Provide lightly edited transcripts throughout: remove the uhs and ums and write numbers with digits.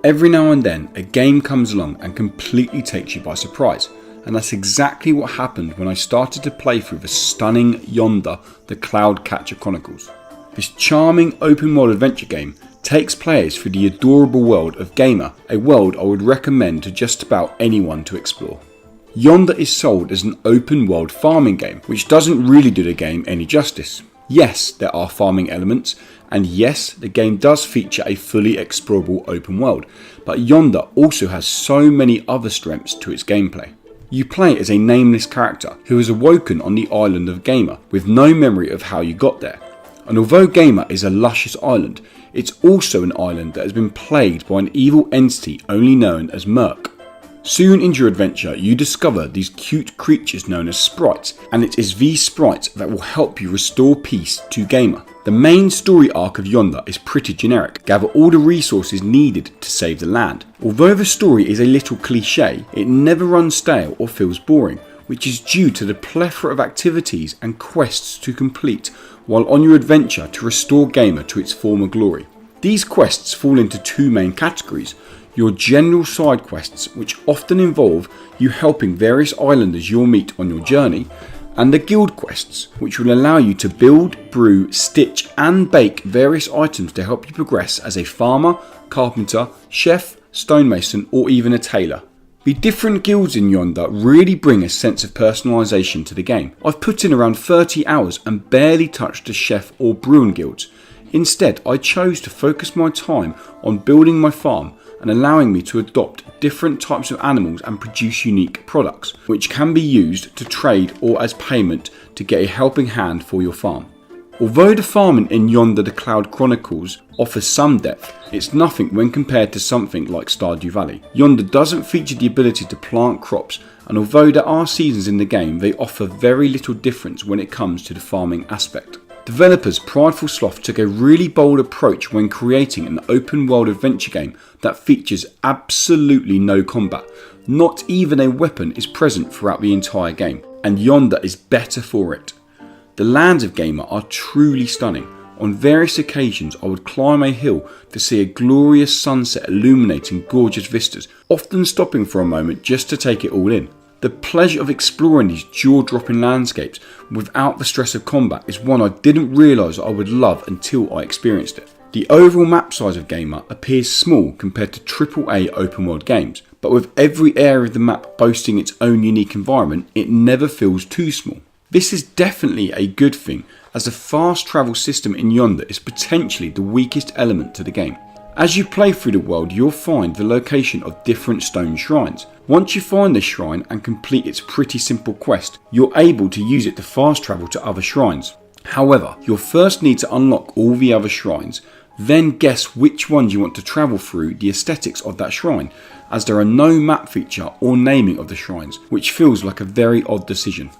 Every now and then, a game comes along and completely takes you by surprise, and that's exactly what happened when I started to play through the stunning Yonder: The Cloudcatcher Chronicles. This charming open world adventure game takes players through the adorable world of Gamer, a world I would recommend to just about anyone to explore. Yonder is sold as an open world farming game, which doesn't really do the game any justice. Yes, there are farming elements, and yes, the game does feature a fully explorable open world, but Yonder also has so many other strengths to its gameplay. You play as a nameless character who is awoken on the island of Gamer, with no memory of how you got there. And although Gamer is a luscious island, it's also an island that has been plagued by an evil entity only known as Murk. Soon in your adventure, you discover these cute creatures known as sprites, and it is these sprites that will help you restore peace to Gamer. The main story arc of Yonder is pretty generic. Gather all the resources needed to save the land. Although the story is a little cliche, it never runs stale or feels boring, which is due to the plethora of activities and quests to complete while on your adventure to restore Gamer to its former glory. These quests fall into two main categories: your general side quests, which often involve you helping various islanders you'll meet on your journey, and the guild quests, which will allow you to build, brew, stitch and bake various items to help you progress as a farmer, carpenter, chef, stonemason or even a tailor. The different guilds in Yonder really bring a sense of personalisation to the game. I've put in around 30 hours and barely touched the chef or brewing guilds. Instead, I chose to focus my time on building my farm and allowing me to adopt different types of animals and produce unique products, which can be used to trade or as payment to get a helping hand for your farm. Although the farming in Yonder: The Cloud Chronicles offers some depth, it's nothing when compared to something like Stardew Valley. Yonder doesn't feature the ability to plant crops, and although there are seasons in the game, they offer very little difference when it comes to the farming aspect. Developers Prideful Sloth took a really bold approach when creating an open world adventure game that features absolutely no combat. Not even a weapon is present throughout the entire game, and Yonder is better for it. The lands of Gamer are truly stunning. On various occasions I would climb a hill to see a glorious sunset illuminating gorgeous vistas, often stopping for a moment just to take it all in. The pleasure of exploring these jaw-dropping landscapes without the stress of combat is one I didn't realise I would love until I experienced it. The overall map size of Gamer appears small compared to AAA open world games, but with every area of the map boasting its own unique environment, it never feels too small. This is definitely a good thing, as the fast travel system in Yonder is potentially the weakest element to the game. As you play through the world, you'll find the location of different stone shrines. Once you find this shrine and complete its pretty simple quest, you're able to use it to fast travel to other shrines. However, you'll first need to unlock all the other shrines, then guess which ones you want to travel through the aesthetics of that shrine, as there are no map feature or naming of the shrines, which feels like a very odd decision.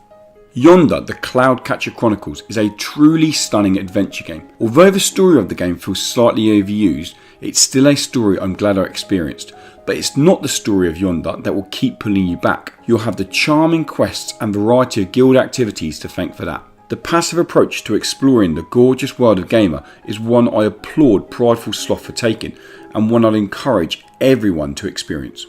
Yonder: The Cloudcatcher Chronicles is a truly stunning adventure game. Although the story of the game feels slightly overused, it's still a story I'm glad I experienced, but it's not the story of Yonder that will keep pulling you back. You'll have the charming quests and variety of guild activities to thank for that. The passive approach to exploring the gorgeous world of Gamer is one I applaud Prideful Sloth for taking, and one I'd encourage everyone to experience.